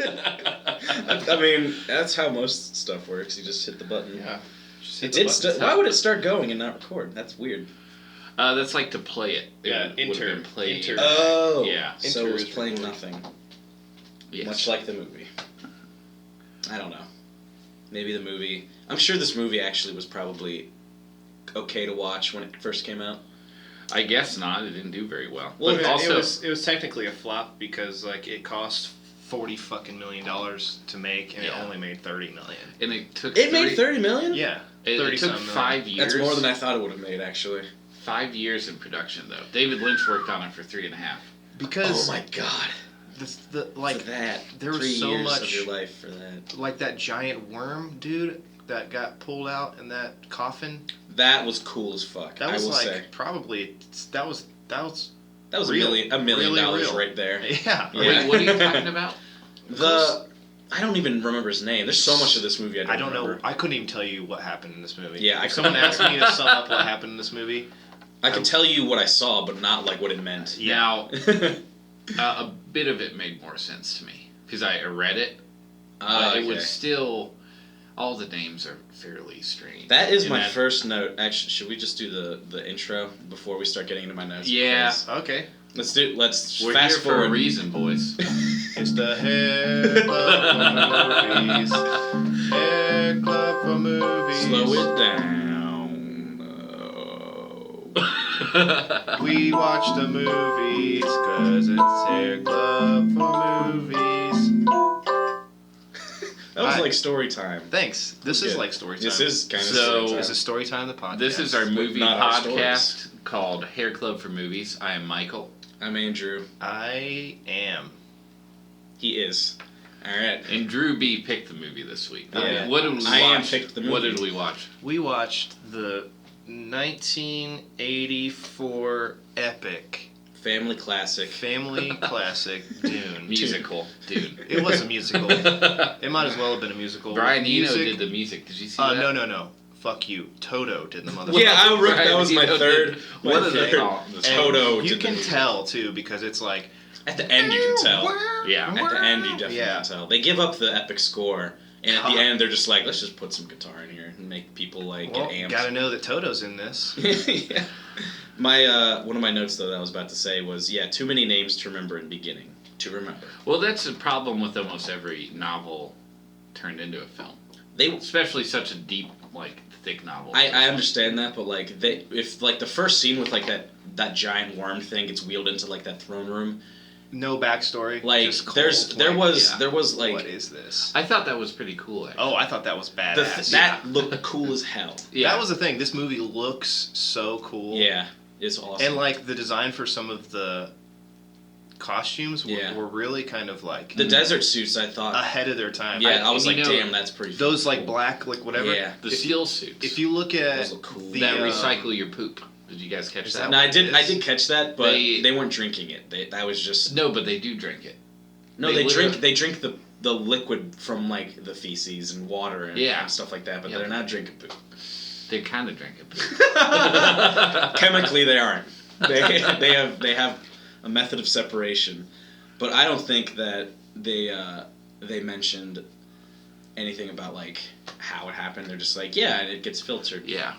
I mean, that's how most stuff works. You just hit the button. Yeah. Why would it start going and not record? That's weird. That's like to play it. Yeah, enter. Oh. Yeah. So it was playing nothing. Yes. Much like the movie. I don't know. Maybe the movie... I'm sure this movie actually was probably okay to watch when it first came out. I guess not. It didn't do very well. Well, But also, also, it was technically a flop because like it cost $40 million to make, and it only made $30 million. and it took. Made $30 million? Yeah, It took 5 years. That's more than I thought it would have made, actually. 5 years in production, though. David Lynch worked on it for 3.5. Because oh my god! like for that, there was 3 so years much of your life for that. Like that giant worm, dude, that got pulled out in that coffin. That was cool as fuck. That was I will say. Probably that was real, $1 million really real. right there. Yeah. Wait, what are you talking about? I don't even remember his name. There's so much of this movie I don't remember. know. I couldn't even tell you what happened in this movie. Yeah, if someone asked me to sum up what happened in this movie, I could tell you what I saw, but not like what it meant. Now, a bit of it made more sense to me because I read it, but it was still. All the names are fairly strange. That is my first note. Actually, should we just do the intro before we start getting into my notes? Yeah. Okay. We're fast here forward. For a reason, boys. It's the Hair Club for Movies. Hair Club for Movies. Slow it down. We watch the movies because it's Hair Club for Movies. That was like story time. Thanks. This is like story time. This is kind of story time. This is story time, the podcast. This is our movie Not our podcast called Hair Club for Movies. I am Michael. I'm Andrew. I am. He is. All right. And Drew B picked the movie this week. Yeah. What did we watch? I am picked the movie. What did we watch? We watched the 1984 epic family classic Dune. Musical Dune. It was a musical. It might as well have been a musical. Brian Eno did the music. Did you see that? No. Fuck you. Toto did the motherfucker. Yeah, I wrote that was my third. What are they called? Toto. You can tell too because it's like at the end you can tell. Yeah. At the end you definitely can tell. They give up the epic score, and at the end they're just like, let's just put some guitar in here and make people like get amped. Gotta know that Toto's in this. Yeah. My one of my notes though that I was about to say was too many names to remember in beginning. To remember. Well, that's a problem with almost every novel turned into a film. Especially such a deep, thick novel. I understand that, but if the first scene with that giant worm thing gets wheeled into that throne room, no backstory. Just cold, there was what is this? I thought that was pretty cool. Actually. Oh, I thought that was badass. That looked cool as hell. Yeah, that was the thing. This movie looks so cool. Yeah, it's awesome. And the design for some of the costumes were really kind of the desert suits. I thought ahead of their time. Yeah, I was damn, that's pretty. Those cool. black whatever. Yeah, the seal suits. If you look at those look cool. that recycle your poop. Did you guys catch that? No, I did catch that, but they weren't drinking it. That was just no, but they do drink it. No, they drink the liquid from the feces and water and stuff like that, but they're not drinking poop. They kind of drink it. Chemically, they aren't. They have a method of separation, but I don't think that they mentioned anything about how it happened. They're just and it gets filtered. Yeah.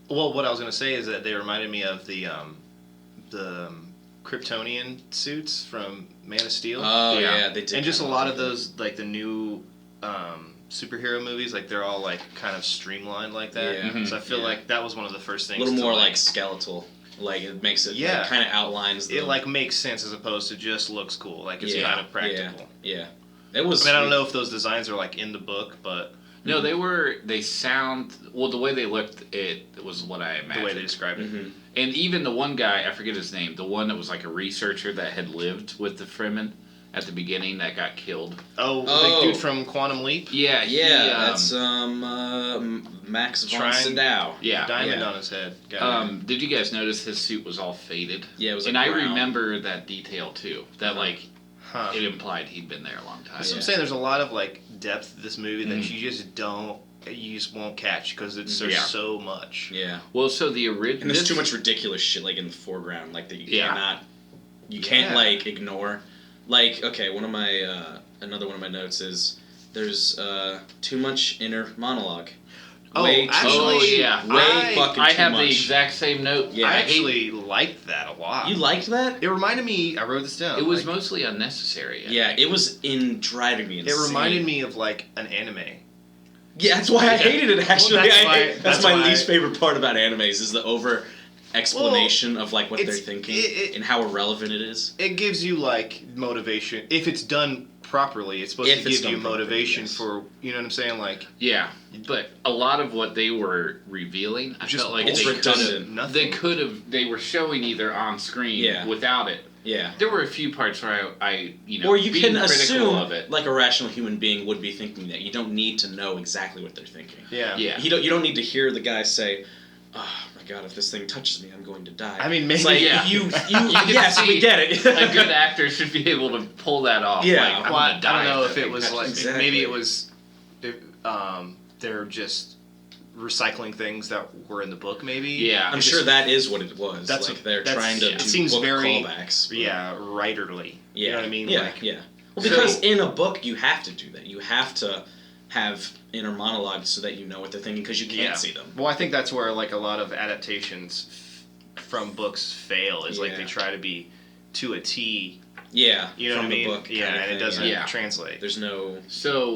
Well, what I was gonna say is that they reminded me of the Kryptonian suits from Man of Steel. Oh yeah, they did. And just a lot of those the new superhero movies, they're all kind of streamlined like that. Yeah. Mm-hmm. So I feel like that was one of the first things. A little more skeletal. It makes it kind of outlines. It makes sense as opposed to just looks cool. It's kind of practical. Yeah. It was. I don't know if those designs are in the book, but no, they sound the way they looked. It was what I imagined. The way they described it. Mm-hmm. And even the one guy, I forget his name, the one that was a researcher that had lived with the Fremen at the beginning that got killed. Oh, the dude from Quantum Leap? Yeah, that's Max von Sydow. Yeah. Diamond on his head. Did you guys notice his suit was all faded? Yeah, it was and brown. I remember that detail too. That it implied he'd been there a long time. That's what I'm saying. There's a lot of depth to this movie that you just won't catch because there's so much. Yeah. Well, so the original. And there's too much ridiculous shit in the foreground that you cannot, you can't ignore. Okay, one of my another one of my notes is there's too much inner monologue. Way I fucking I too have much. the exact same note. Yeah. I actually liked that a lot. You liked that? It reminded me. I wrote this down. It was mostly unnecessary. I think. It was driving me insane. It reminded me of like an anime. Yeah, that's why I hated it. Actually, Well, that's my least favorite part about animes is the over explanation of like what they're thinking and how irrelevant it is. It gives you like motivation if it's done properly. It's supposed to give you motivation for, you know what I'm saying, like. Yeah, but a lot of what they were revealing, I felt like it's redundant. They were showing either on screen without it. Yeah. There were a few parts where I or you being can assume of it. like a rational human being would be thinking that. You don't need to know exactly what they're thinking. Yeah. You don't need to hear the guy say, "Oh my God, if this thing touches me, I'm going to die." I mean, maybe it's like, yes, we get it. A good actor should be able to pull that off. Yeah. Like, I don't know if it was like exactly. maybe it was they're just recycling things that were in the book. Maybe. Yeah. I'm sure that is what it was. That's like they're trying to. It do seems book very callbacks. writerly. Yeah. You know what I mean? Yeah. Like, yeah. Well, because in a book you have to do that. You have to have inner monologues so that you know what they're thinking because you can't see them. Well, I think that's where like a lot of adaptations from books fail. Is like they try to be to a T. Yeah, you know from what I mean. The book and it doesn't translate. There's no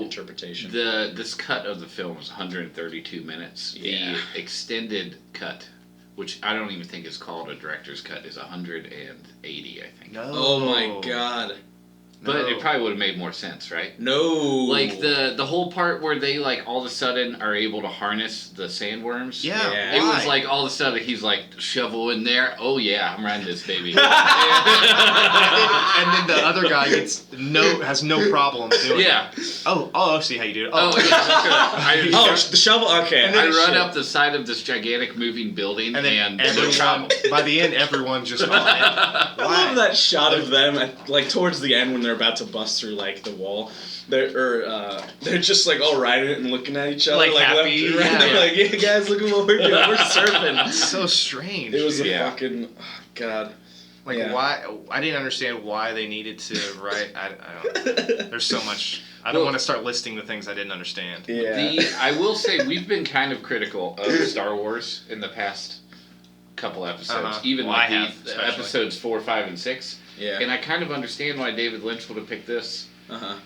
interpretation. This cut of the film is 132 minutes. Yeah. The extended cut, which I don't even think is called a director's cut, is 180. I think. No. Oh my God. But it probably would have made more sense, right? No. Like the whole part where they like all of a sudden are able to harness the sandworms. Yeah. It was like all of a sudden he's like shovel in there. Oh yeah, I'm riding this baby. and then the other guy has no problem doing it. Oh, I see how you do it. Oh yeah. The shovel. Okay. And then I run up the side of this gigantic moving building, and everyone. By the end, everyone's just on it. I love that shot of them, like towards the end when they're about to bust through like the wall. They're just like all riding it and looking at each other like happy. Left and right. They're like, "Yeah, guys, look at what we're doing. We're surfing." It's so strange. It was a fucking God. Like why? I didn't understand why they needed to write. I don't. There's so much. I don't want to start listing the things I didn't understand. Yeah. I will say we've been kind of critical of Star Wars in the past couple episodes, even episodes 4, 5, and 6. Yeah. And I kind of understand why David Lynch would have picked this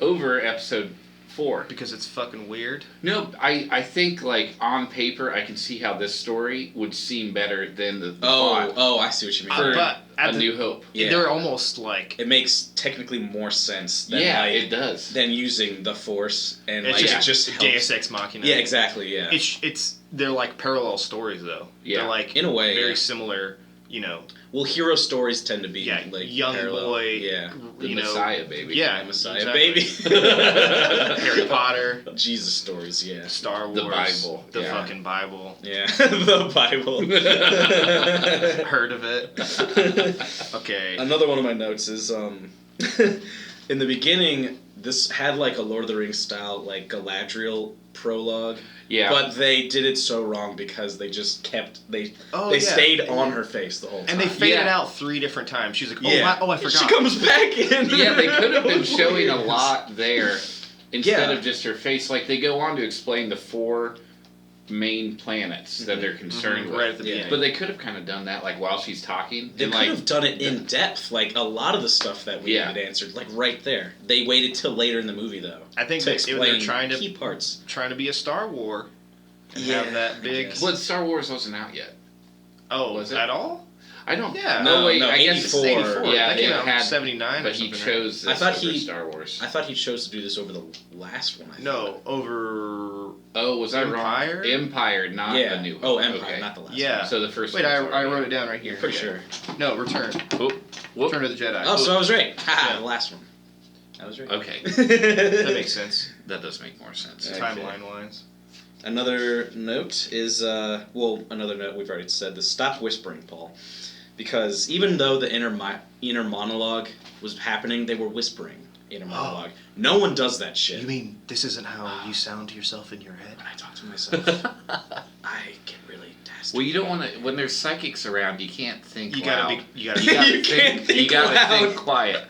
over episode 4. Because it's fucking weird? No, I think, like, on paper, I can see how this story would seem better than the plot. Oh, I see what you mean. For A New Hope. Yeah. They're almost like... It makes technically more sense than it does. Than using the Force and it's like just helps. Deus Ex Machina. Yeah, exactly, yeah. They're like parallel stories, though. Yeah. They're like in a way, very similar, you know. Well, hero stories tend to be like young parallel. boy, the Messiah baby. Yeah, Messiah baby. Harry Potter, Jesus stories, yeah. Star Wars, the Bible, the fucking Bible. Yeah, the Bible. Heard of it? Okay. Another one of my notes is in the beginning, this had like a Lord of the Rings style like Galadriel prologue. Yeah. But they did it so wrong because they just stayed on her face the whole time. And they faded out 3 different times. She's like, I forgot. She comes back in. Yeah, they could have been showing a lot there instead of just her face. Like, they go on to explain the 4 main planets that they're concerned with. Right at the beginning. But they could have kind of done that, like, while she's talking. They could have done it in depth. Like, a lot of the stuff that we needed answered, like, right there. They waited till later in the movie, though. I think to explain they're trying key parts. Trying to be a Star Wars. And have that big... But Star Wars wasn't out yet. Oh, was it? At all? I don't... Yeah. No, wait, I guess guess it's 84. Yeah, that came out in 79 but he chose this over Star Wars. I thought he chose to do this over the last one. Over... Oh, was I Empire? Wrong? Empire, not A New Hope. Oh, Empire, not the last one. So the first Wait, I wrote it down right here. Pretty sure. No, Return. Return of the Jedi. Oh, so I was right. Haha, the last one. I was right. Okay. That makes sense. That does make more sense. Okay. Timeline-wise. Another note is, another note we've already said, the stop whispering, Paul. Because even though the inner monologue was happening, they were whispering inner monologue. No one does that shit. You mean this isn't how you sound to yourself in your head? When I talk to myself, I get really next. Well, you don't want to. When there's psychics around, you can't think You loud. gotta You gotta think quiet.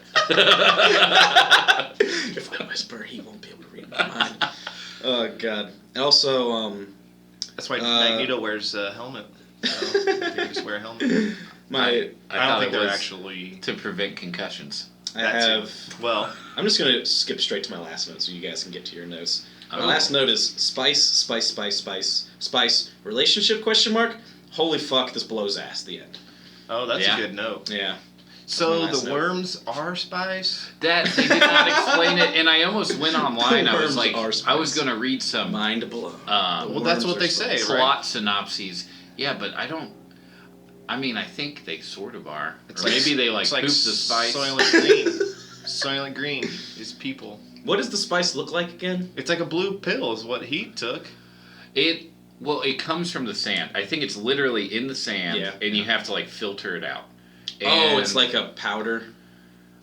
If I whisper, he won't be able to read my mind. Oh God. Also, that's why Magneto wears a helmet. So they just wear a helmet. I don't think it they're was actually to prevent concussions. I'm just gonna skip straight to my last note so you guys can get to your notes. My last note is spice. Relationship ? Holy fuck, this blows ass. The end. Oh, that's a good note. Yeah. So the worms are spice? That they did not explain it, and I almost went online. I was like, are spice. I was gonna read some Mind blown. Well, that's what they say, right? Plot synopses. Yeah, but I don't. I mean, I think they sort of are. It's or maybe they it's poop the spice. Soylent Green. Soylent Green is people. What does the spice look like again? It's like a blue pill is what he took. It comes from the sand. I think it's literally in the sand, and you have to like filter it out. And it's like a powder.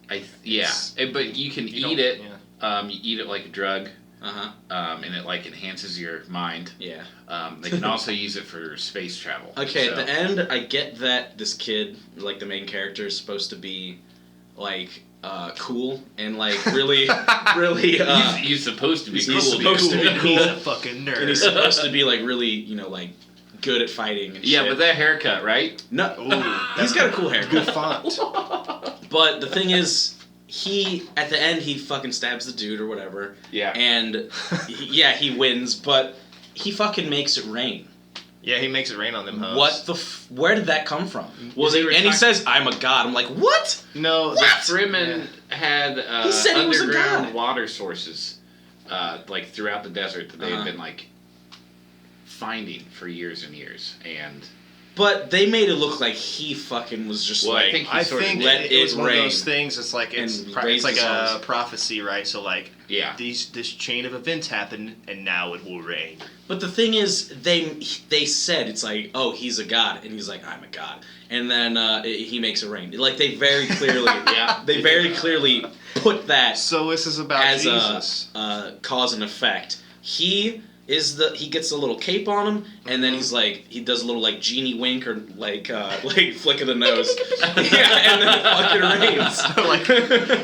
But you can eat it. Yeah. You eat it like a drug. And it like enhances your mind. Yeah. They can also use it for space travel. Okay, at the end, I get that this kid, like the main character, is supposed to be, like, cool and like really. He's supposed to be cool. He's supposed to be cool. He's a fucking nerd. And he's supposed to be like really, like good at fighting and shit. But that haircut, right? No, he's got a cool haircut. Good font. But the thing is, at the end he fucking stabs the dude or whatever. Yeah. And he wins, but he fucking makes it rain. Yeah, he makes it rain on them hoes. What where did that come from? He says, I'm a god. I'm like, what? No, what? Fremen had he said he was a underground god. water sources, like throughout the desert that they had been like finding for years and years, and. But they made it look like he fucking was just I think it was one rain. of those things. It's like it's like a prophecy, right? So like this chain of events happen, and now it will rain. But the thing is, they said it's like, oh, he's a god, and he's like, I'm a god, and then he makes it rain. Like they very clearly, they very clearly put that. So this is about as Jesus. a cause and effect. He gets a little cape on him, and then he's like, he does a little like genie wink or like flick of the nose, and then it fucking rains. Like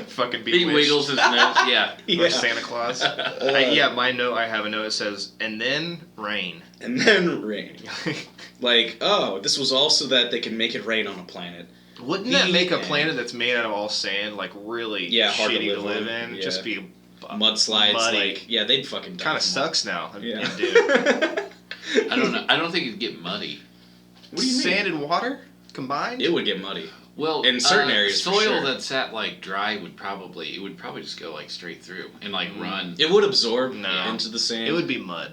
fucking he wiggles his nose, or Santa Claus. My note. I have a note that says, and then rain. And then rain. Like, oh, this was also that they can make it rain on a planet. Wouldn't that make a planet that's made out of all sand like really shitty to live in? Yeah. Just be mudslides, muddy. Like they'd fucking die. Kind of sucks now. Yeah. I don't know. I don't think it'd get muddy. What do you mean? Sand and water combined? It would get muddy. Well, in certain areas, soil for sure. that's at like dry would probably just go like straight through and like run. It would absorb into the sand. It would be mud.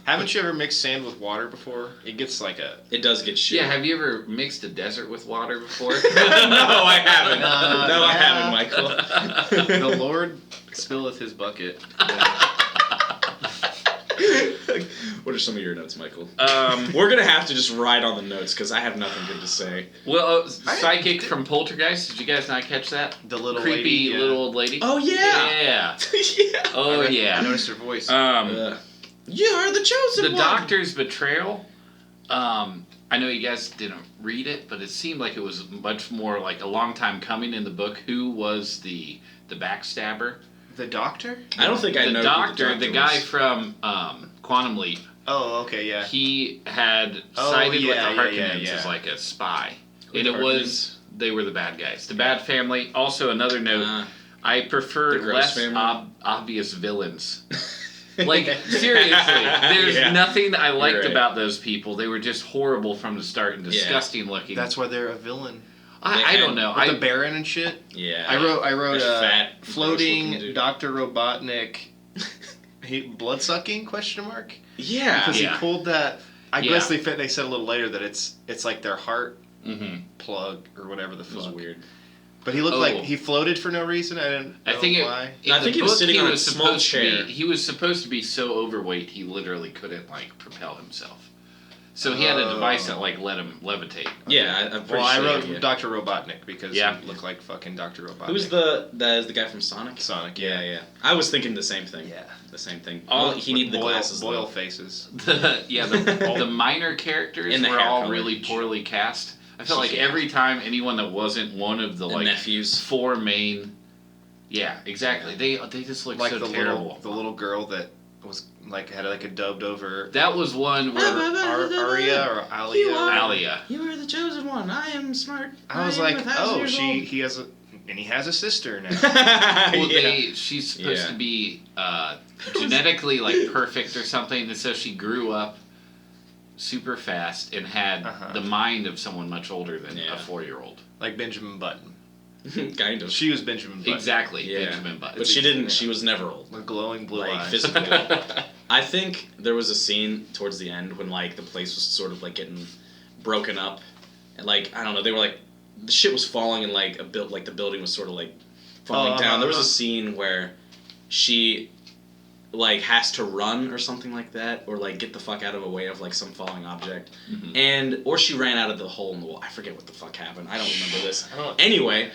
Haven't you ever mixed sand with water before? It gets like It does get shit. Yeah, have you ever mixed a desert with water before? No, I haven't. I haven't, Michael. The Lord spilleth his bucket. What are some of your notes, Michael? We're gonna have to just ride on the notes because I have nothing good to say. Well, psychic from Poltergeist. Did you guys not catch that? The little creepy lady, little old lady. Oh yeah. Yeah. Yeah. Oh yeah. I noticed her voice. You are the chosen one. The Doctor's betrayal. I know you guys didn't read it, but it seemed like it was much more like a long time coming in the book. Who was the backstabber? The Doctor? I don't think I know. The Doctor, the guy from Quantum Leap. Oh, okay, yeah. He had sided with the Harkonnens as like a spy, and they were the bad guys. The Bad Family. Also, another note. I prefer less obvious villains. Like, seriously, there's nothing I liked about those people. They were just horrible from the start and disgusting looking. That's why they're a villain. I don't know. With the Baron and shit. Yeah. I wrote fat, floating Dr. Robotnik bloodsucking ? Yeah. Because he pulled that. I guess they said a little later that it's like their heart plug or whatever the fuck. It was weird. But he looked like he floated for no reason. I didn't know why. I think he was sitting on a small chair. He was supposed to be so overweight he literally couldn't like propel himself. So he had a device that like let him levitate. Yeah, I'm pretty sure. I wrote Dr. Robotnik because he looked like fucking Dr. Robotnik. Who's the guy from Sonic? Sonic, yeah. I was thinking the same thing. Yeah. The same thing. He needed the glasses. Boil faces. The minor characters were all really poorly cast. I felt like every time anyone that wasn't one of the like nephews, 4 main. Yeah, exactly. They just look like so terrible. The little girl that was like had like a dubbed over. That was one where Aria or Alia. You are the chosen one. I am smart. I was like, oh, he has a sister now. Well, she's supposed to be genetically like perfect or something, and so she grew up super fast and had the mind of someone much older than a 4-year-old. Like Benjamin Button. Kind of. She was Benjamin Button. Exactly, Benjamin Button. But she didn't. She was never old. With glowing blue eyes. Physically. I think there was a scene towards the end when like the place was sort of like getting broken up, and like I don't know, they were like the shit was falling and like the building was sort of like falling down. There was a scene where she like has to run or something like that, or like get the fuck out of a way of like some falling object, or she ran out of the hole in the wall. I forget what the fuck happened. I don't remember this. Anyway.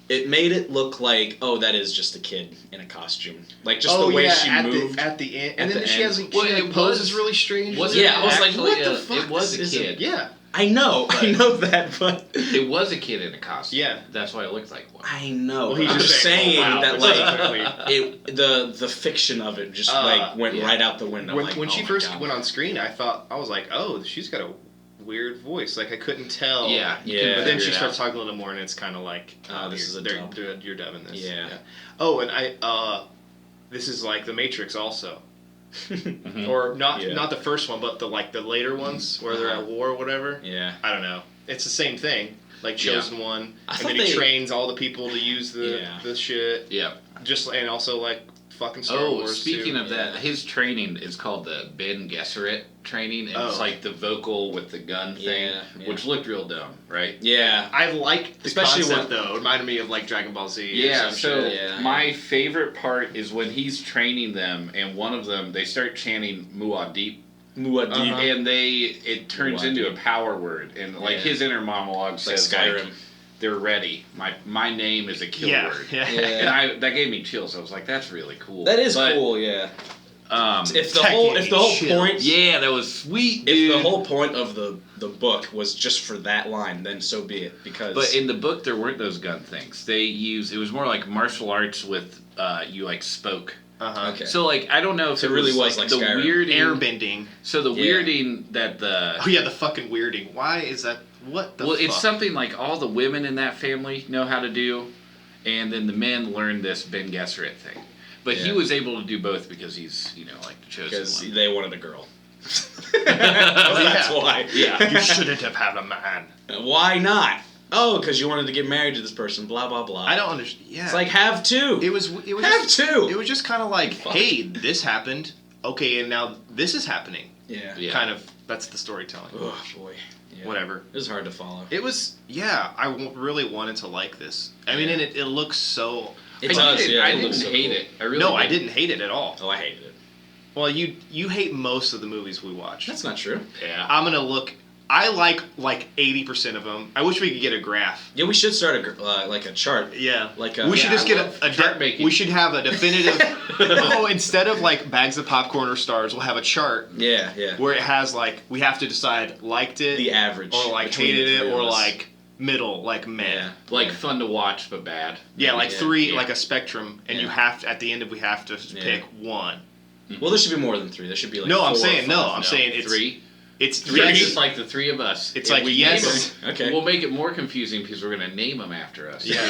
It made it look like, that is just a kid in a costume. Like, just the way she moved. At the end. And then she poses really strange. I was like, what the fuck? It was a kid. Yeah. I know that, but... It was a kid in a costume. Yeah. That's why it looked like one. I know. Well, I'm just saying that, like, the fiction of it just, went right out the window. When she first went on screen, I was like, oh, she's got a weird voice. Like, I couldn't tell. Yeah. But then she starts talking a little more, and it's kind of like, you're dubbing this. Yeah. Oh, and this is like The Matrix also. Or not the first one, but the later ones where they're at war or whatever. Yeah. I don't know. It's the same thing. Like Chosen One, and then he trains all the people to use the shit. Yeah. And also like fucking Star Wars. Speaking of that, his training is called the Ben Gesserit training, and it's like the vocal with the gun thing, which looked real dumb, right? Yeah. I like the concept though. It reminded me of like Dragon Ball Z. Yeah. My favorite part is when he's training them, and one of them they start chanting Muad'Dib. And it turns into a power word, and like his inner monologue says like they're ready. My name is a kill word. Yeah. And that gave me chills. I was like, that's really cool. That is cool, yeah. If the whole point, that was sweet. If the whole point of the book was just for that line, then so be it. But in the book, there weren't those gun things. It was more like martial arts with you like spoke. Okay. So like I don't know if it really was like the Skyrim. weirding, airbending. So the weirding that the the fucking weirding. Why is that? What the? Well, it's something like all the women in that family know how to do, and then the men learn this Ben Gesserit thing. But he was able to do both because he's like the chosen one. Because they wanted a girl. That's why. Yeah. You shouldn't have had a man. Why not? Oh, because you wanted to get married to this person. Blah blah blah. I don't understand. Yeah. It's like have two. It was have two. It was just kind of like, hey, this happened. Okay, and now this is happening. Yeah. Kind of. That's the storytelling. Oh boy. Yeah. Whatever. It was hard to follow. It was. Yeah. I really wanted to like this. I mean, and it looks so. I didn't hate it. I didn't hate it at all. Oh, I hated it. Well, you hate most of the movies we watch. That's not true. Yeah. I'm gonna look. I like 80% of them. I wish we could get a graph. Yeah, we should start a chart. Yeah. We should just get a chart making. We should have a definitive. Instead of like bags of popcorn or stars, we'll have a chart. Yeah. Where it has like we have to decide liked it, the average, or like hated it, or like middle, like meh. Yeah. Like fun to watch but bad. Yeah, like three, like a spectrum, and you have to at the end we have to pick one. Well, there should be more than three. There should be like I'm saying it's three. It's three. Yeah, just like the three of us. It's like yes. Okay. We'll make it more confusing because we're gonna name them after us. Yeah.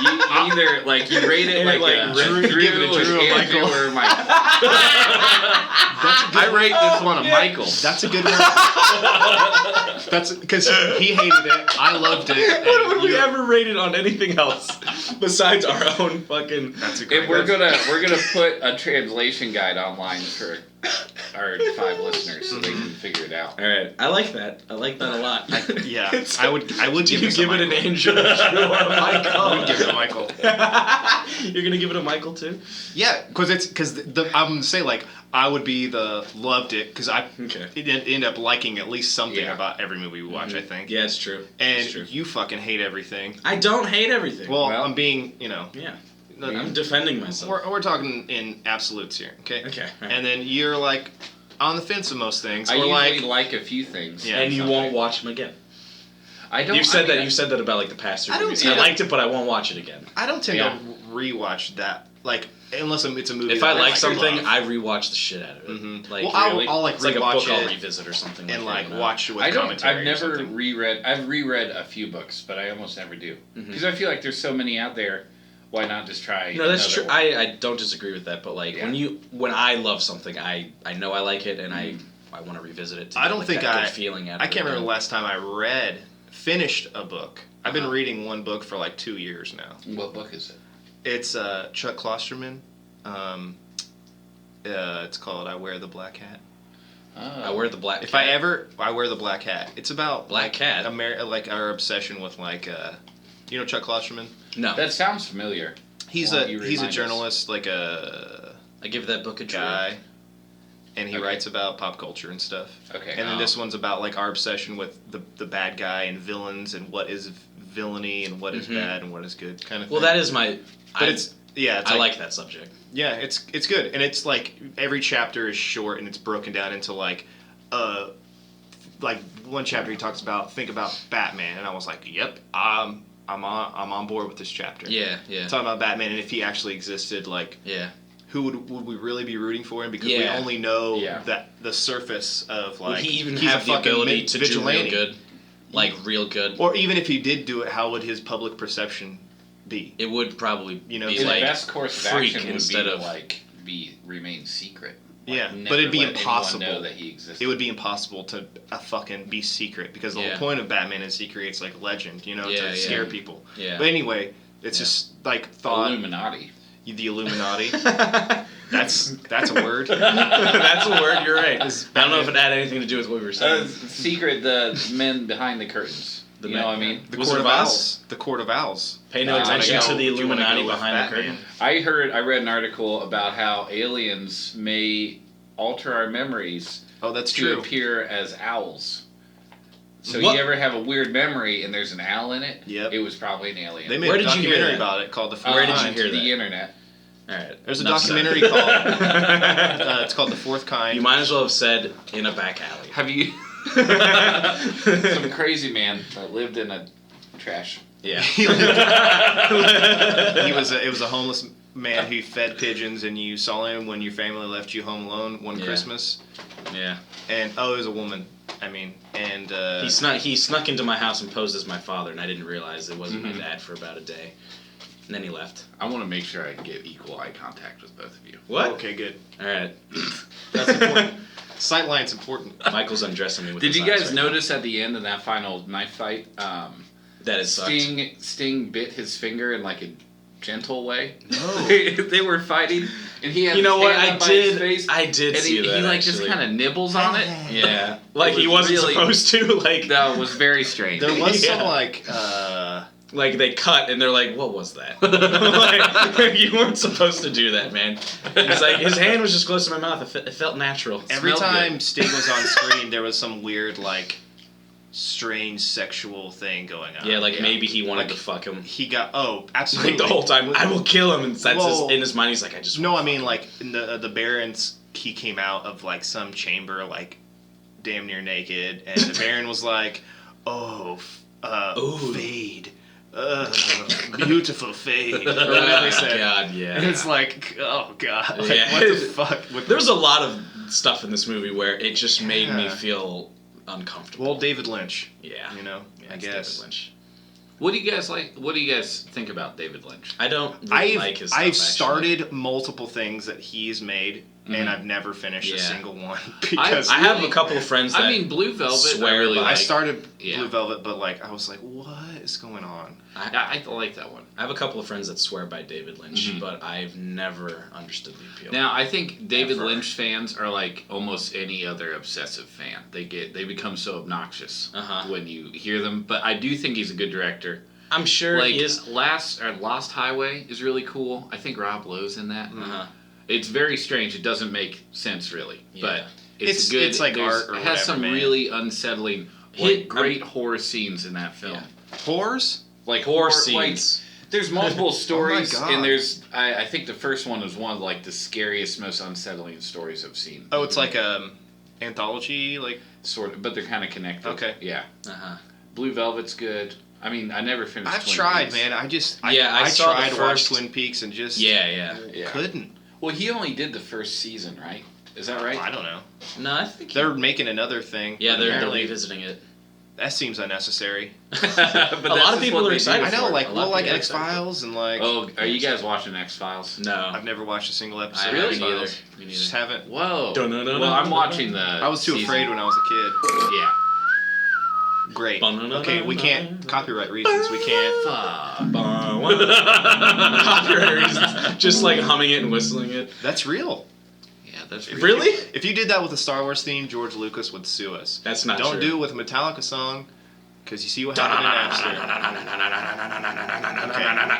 You either like you rate it like Drew, give it a Drew or Michael. Or Michael. I rate this one a Michael. That's a good one. That's because he hated it. I loved it. What would we ever rate it on anything else besides our own fucking? That's a great. And we're gonna put a translation guide online for our 5 listeners so they can figure it out. All right, I like that. I like that a lot. I would Do give you it give it an Andrew or a Michael? I would give it a Michael. You're gonna give it a Michael too? Yeah, because I'm gonna say like I would be the loved it because I end up liking at least something about every movie we watch. I think. Yeah, it's true. And you fucking hate everything. I don't hate everything. Well, I'm being Yeah. I'm defending myself. We're talking in absolutes here, okay? Okay. Right. And then you're like on the fence of most things. I usually like a few things. Yeah, and you won't watch them again. I don't. You said that about like the past 2 movies. I liked it, but I won't watch it again. I don't tend to rewatch that, like unless it's a movie. If I like something, I rewatch the shit out of it. Mm-hmm. Like, I'll like it's like a rewatch book it I'll revisit or something. And like watch it with commentary. I've never reread. I've reread a few books, but I almost never do because I feel like there's so many out there. Why not just try? No, that's true. I don't disagree with that, but like when I love something, I know I like it and I want to revisit it. I don't think that good feeling. I can't remember the last time I finished a book. I've been reading one book for like 2 years now. What book is it? It's Chuck Klosterman. It's called I Wear the Black Hat. Oh. I wear the black. If I wear the black hat. It's about Black Cat. Like our obsession with like you know Chuck Klosterman? No. That sounds familiar. He's a journalist, like I give that book a guy, and he writes about pop culture and stuff. Okay. And then this one's about like our obsession with the bad guy and villains and what is villainy and what is bad and what is good kind of thing. Well, that is my. But I like that subject. Yeah, it's good, and it's like every chapter is short and it's broken down into like one chapter he talks about think about Batman, and I was like, yep, I'm on board with this chapter. Yeah. Talking about Batman and if he actually existed, like who would we really be rooting for him? Because we only know that the surface of like would he even have the ability to do real good, like real good? Or even if he did do it, how would his public perception be? It would probably be the like best course of action would instead be of to like remain secret. Yeah, but it'd be impossible. Know that he existed. It would be impossible to fucking be secret because the whole point of Batman is he creates like legend, to scare people. Yeah. But anyway, it's just like thought. Illuminati. The Illuminati. That's a word. That's a word. You're right. I don't know if it had anything to do with what we were saying. Secret, the men behind the curtains. You know what I mean? The Court of Owls. The Court of Owls. Pay no attention to the Illuminati behind the curtain. I read an article about how aliens may alter our memories to appear as owls. So you ever have a weird memory and there's an owl in it? Yep. It was probably an alien. They made a documentary about it called The Fourth Kind. Where did you hear that? The internet. All right. There's a documentary called it's called The Fourth Kind. You might as well have said in a back alley. Have you some crazy man that lived in a trash. Yeah. It was a homeless man who fed pigeons, and you saw him when your family left you home alone one Christmas. Yeah. And it was a woman. He snuck into my house and posed as my father, and I didn't realize it wasn't my dad for about a day. And then he left. I want to make sure I get equal eye contact with both of you. What? Oh, okay, good. All right. That's important. Sightline's important. Michael's undressing me with Did his you guys eyes notice at the end of that final knife fight, that is Sting bit his finger in like a gentle way? No. They were fighting, and he had his hand up by his face, I did and see that, he like just kind of nibbles on it. Yeah. Like he wasn't supposed to. Like that was very strange. There was some like they cut and they're like, what was that? Like, you weren't supposed to do that, man. It's like his hand was just close to my mouth. It felt natural. Every time Sting was on screen, there was some weird like strange sexual thing going on. Yeah, maybe he wanted to fuck him. He got absolutely like the whole time. I will kill him, and that's in his mind. He's like, I just. No, I mean like in the Baron's. He came out of like some chamber like damn near naked, and the Baron was like, fade. Beautiful fade. Or whatever they said. God, yeah. And it's like, oh god, what the fuck? There's a lot of stuff in this movie where it just made me feel uncomfortable. Well, David Lynch. Yeah. I guess. David Lynch. What do you guys like? What do you guys think about David Lynch? I don't really like his stuff. I've started multiple things that he's made, and I've never finished a single one because I have a couple of friends that Blue Velvet. Swear I really I like. started Blue Velvet, but like I was like, what? is going on? I like that one. I have a couple of friends that swear by David Lynch, but I've never understood the appeal. Now, I think David Lynch fans are like almost any other obsessive fan. They become so obnoxious when you hear them. But I do think he's a good director. I'm sure he is. Lost Highway is really cool. I think Rob Lowe's in that. It's very strange. It doesn't make sense really, but it's good. It's like art or whatever. It has some really unsettling, great horror scenes in that film. Yeah. Horrors? Like horror scenes. Like, there's multiple stories, and there's I think the first one is one of like the scariest, most unsettling stories I've seen. Oh, it's like anthology, like sort of, but they're kind of connected. Okay. Yeah. Blue Velvet's good. I mean, I never finished. I've tried, man. I tried to watch Twin Peaks and just couldn't. Well, he only did the first season, right? Is that right? I don't know. No, I think they're making another thing. Yeah, they're revisiting it. That seems unnecessary. But a lot of people are excited. I know, like X-Files and like. Oh, are you guys watching X-Files? No, I've never watched a single episode. I really? Me neither. Just haven't. Whoa. Well, I'm watching the. I was too afraid when I was a kid. Yeah. Great. Okay, we can't. Copyright reasons, we can't. Copyright reasons. Just like humming it and whistling it. That's real. Yeah, that's real. Really? If you did that with a Star Wars theme, George Lucas would sue us. That's not Don't true. do it with a Metallica song, because you see what happened in Napster.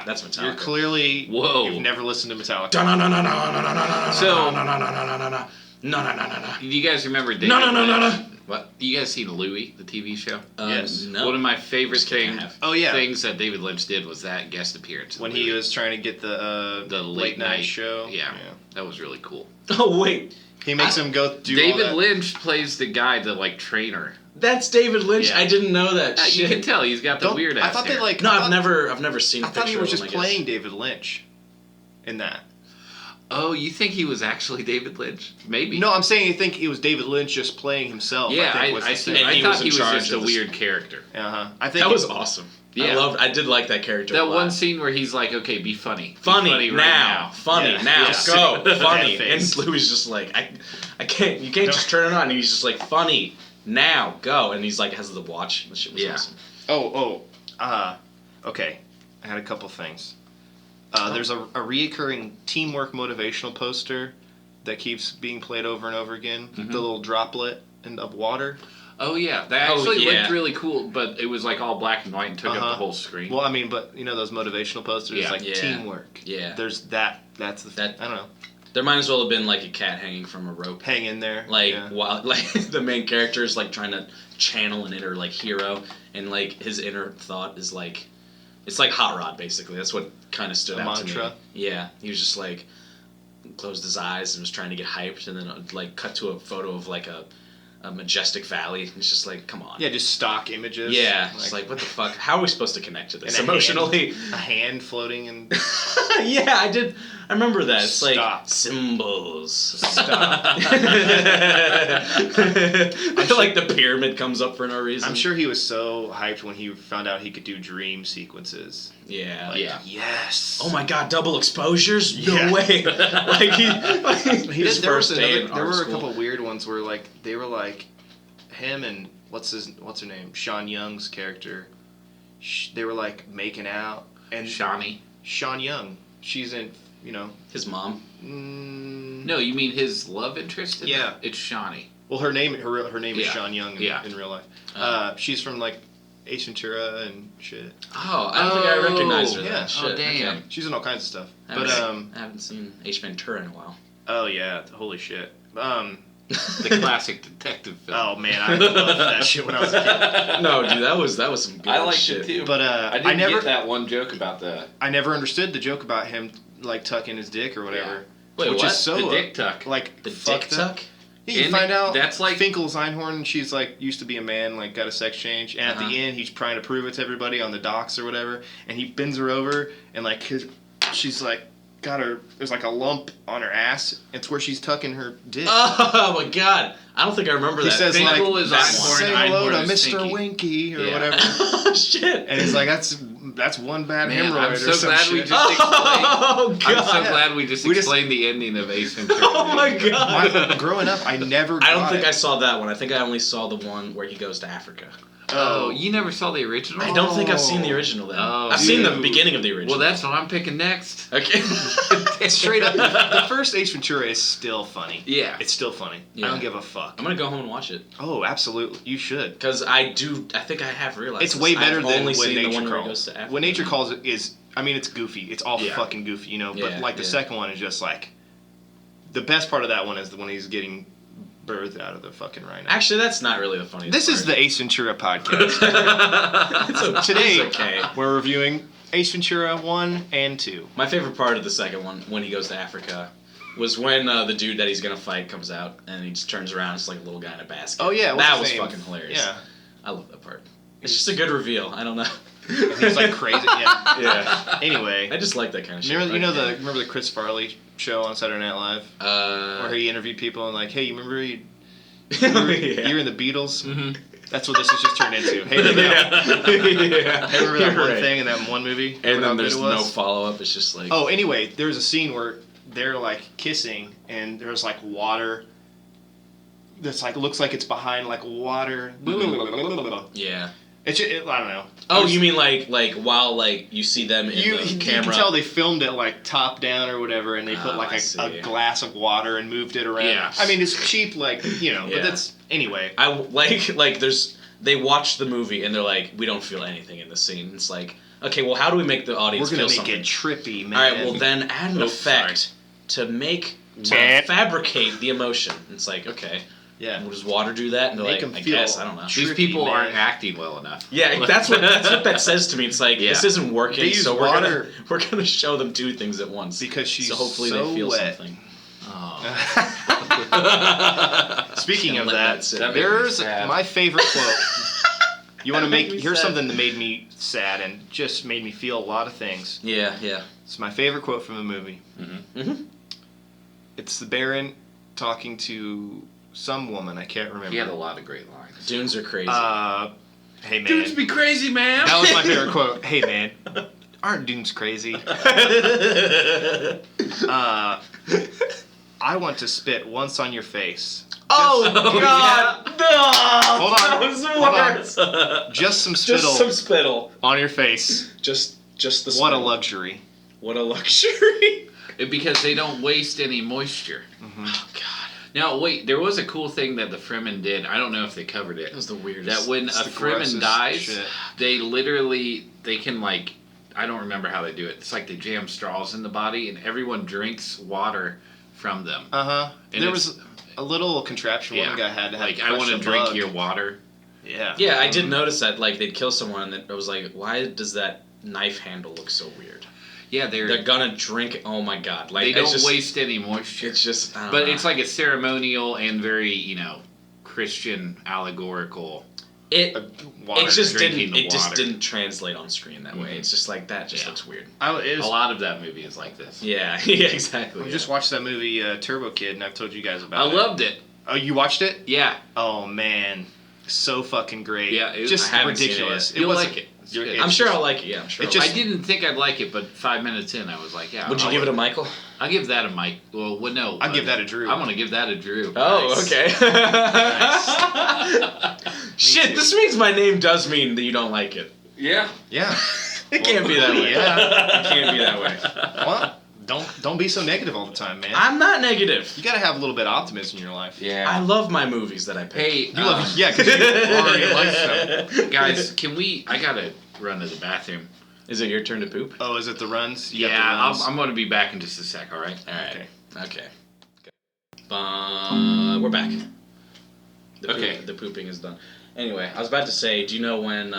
That's Metallica. You're clearly. Whoa. You've never listened to Metallica. So. No. Do you guys remember David No. What? You guys seen Louie, the TV show? Yes. No. One of my favorite things that David Lynch did was that guest appearance. When he was trying to get the late night show. Yeah. That was really cool. Oh, wait. He makes him go do David all that. Lynch plays the guy, the like trainer. That's David Lynch. Yeah. I didn't know that. You can tell he's got the weird ass. I thought hair. they like. No, I've never seen. I thought he was just playing David Lynch in that. Oh, you think he was actually David Lynch? Maybe. No, I'm saying you think he was David Lynch just playing himself. Yeah, I thought he was just a weird character. I think that was awesome. Yeah. I did like that character. That one scene where he's like, "Okay, be funny, funny right now, funny now, Just go, funny." face. And Louis just like, I can't. You can't just turn it on. And he's just like, funny now, go. And he's like, has the watch. That shit was awesome. Okay. I had a couple things. There's a reoccurring teamwork motivational poster that keeps being played over and over again. The little droplet of water. Oh yeah, that actually looked really cool, but it was like all black and white and took up the whole screen. Well, I mean, but you know those motivational posters, teamwork. Yeah. There's that. That's the. I don't know. There might as well have been like a cat hanging from a rope. Hang in there. Like while the main character is like trying to channel an inner like hero, and like his inner thought is like, it's like Hot Rod basically. That's what kind of stood out to me. Yeah, he was just like closed his eyes and was trying to get hyped, and then like cut to a photo of like a majestic valley. It's just like, come on. Yeah, just stock images. Yeah, it's like what the fuck? How are we supposed to connect to this emotionally? A hand floating in. Yeah, I remember that. It's Stop. like symbols. Stop. Like the pyramid comes up for no reason. I'm sure he was so hyped when he found out he could do dream sequences. Yeah. Like, yes. Oh my god, double exposures? No way. Like he his first day in there were art a school. couple weird ones where like they were like him and what's her name? Sean Young's character. They were like making out and Sean Young. She's in, his mom. No, you mean his love interest? Yeah, it's Shawnee. Well, her name is Sean Young in real life. She's from like Ace Ventura and shit. Oh, I don't think I recognized her. Yeah. Shit. Oh, damn. Okay. She's in all kinds of stuff. I haven't seen Ace Ventura in a while. Oh yeah, holy shit. The classic detective film. Oh man, I loved that shit when I was a kid. No, dude, that was some good shit. I liked it too. But I never get that one joke about the. I never understood the joke about him like tucking his dick or whatever. Yeah. Wait, which what? is so the dick tuck. Like the dick tuck. Yeah, you find out that's like Finkel's Einhorn. She's like used to be a man, like got a sex change, and at the end he's trying to prove it to everybody on the docks or whatever, and he bends her over and like she's like got her. There's like a lump on her ass. It's where she's tucking her dick. Oh my god! I don't think I remember that. He says Finkel like, is Einhorn, say hello to Einhorn is Mr. Finky. Winky or whatever. Oh shit! And he's like, that's one bad hemorrhoid I'm so or some glad shit. we just explained. Oh god! I'm so glad we just explained the ending of Ace Ventura. Oh my god! Growing up, I never. I don't think I saw that one. I think I only saw the one where he goes to Africa. Oh, you never saw the original? I don't think I've seen the original then. I've seen the beginning of the original. Well, that's what I'm picking next. Okay. Straight up, the first Ace Ventura is still funny. Yeah. It's still funny. Yeah. I don't give a fuck. I'm going to go home and watch it. Oh, absolutely. You should. Because I think I have realized it's way better than When Nature Calls. When Nature Calls is, I mean, it's goofy. It's all fucking goofy, you know? But, like, the second one is just, like, the best part of that one is when he's getting birthed out of the fucking rhino. Actually, that's not really the funniest This part. is the Ace Ventura podcast. Today, we're reviewing Ace Ventura 1 and 2. My favorite part of the second one, when he goes to Africa, was when the dude that he's going to fight comes out, and he just turns around, it's like a little guy in a basket. Oh, yeah. That was fucking hilarious. Yeah. I love that part. It's just a good reveal. I don't know. He's like crazy. Yeah. Yeah. Anyway. I just like that kind of shit. Remember the Chris Farley show on Saturday Night Live? Where he interviewed people and like, hey, you remember you were in the Beatles? Mm-hmm. That's what this has just turned into. Hey, remember that one thing in that one movie? And then there's no follow-up. It's just like... Oh, anyway, there's a scene where they're like kissing and there's like water that's like looks like it's behind like water. Yeah. I don't know. Oh, you mean like while like you see them in the camera? You can tell they filmed it like top down or whatever, and they put like a glass of water and moved it around. Yeah. I mean, it's cheap, like but that's anyway. I like they watch the movie and they're like, we don't feel anything in the scene. It's like, okay, well, how do we make the audience feel something? We're gonna make it trippy, man. All right, well then add an effect to fabricate the emotion. It's like, okay. Yeah. Does water do that? And they're like, I guess, I don't know. These people aren't acting well enough. Yeah, that's what that says to me. It's like, this isn't working, so we're gonna show them two things at once. Because she's so hopefully they feel wet. something. Oh. Speaking of that there's my favorite quote. You want to here's something that made me sad and just made me feel a lot of things. Yeah. It's my favorite quote from the movie. Mm-hmm. It's the Baron talking to some woman, I can't remember. He had a lot of great lines. Dunes are crazy. Hey man. Dunes be crazy, man. That was my favorite quote. Hey man, aren't dunes crazy? I want to spit once on your face. God! No! Hold on. That was the worst. Just some spittle. Just some spittle on your face. Just the spittle. What a luxury. What a luxury. Because they don't waste any moisture. Mm-hmm. Oh God. Now, wait, there was a cool thing that the Fremen did. I don't know if they covered it. It was the weirdest. That when a Fremen dies, they can, like, I don't remember how they do it. It's like they jam straws in the body, and everyone drinks water from them. Uh-huh. And there was a little contraption one guy had to have. Like, I want to drink your water. Yeah. Yeah, I did notice that, like, they'd kill someone, and I was like, why does that knife handle look so weird? Yeah, they're gonna drink. Oh my God! Like they don't waste any moisture. It's just, it's like a ceremonial and very Christian allegorical. It just didn't translate on screen that way. It's just like that. Just looks weird. A lot of that movie is like this. Yeah, exactly. We just watched that movie Turbo Kid, and I've told you guys about it. I loved it. Oh, you watched it? Yeah. Oh man, so fucking great. Yeah, just ridiculous. You'll like it. I'm sure I'll like it. Yeah, I'm sure. I didn't think I'd like it, but 5 minutes in, I was like, yeah. Would you give it a Michael? I'll give that a Mike. Well, no. I'll give that a Drew. I'm gonna give that a Drew. Oh, nice. Okay. Nice. Shit, this means my name does mean that you don't like it. Yeah. Yeah. It can't be that way. Yeah. It can't be that way. Well, don't be so negative all the time, man. I'm not negative. You gotta have a little bit of optimism in your life. Yeah. I love my movies that I pick. Hey, you love because you already like them. Guys, I gotta run to the bathroom. Is it your turn to poop? Oh, is it the runs? I'm going to be back in just a sec, all right? All right. Okay. We're back. The pooping is done. Anyway, I was about to say, do you know when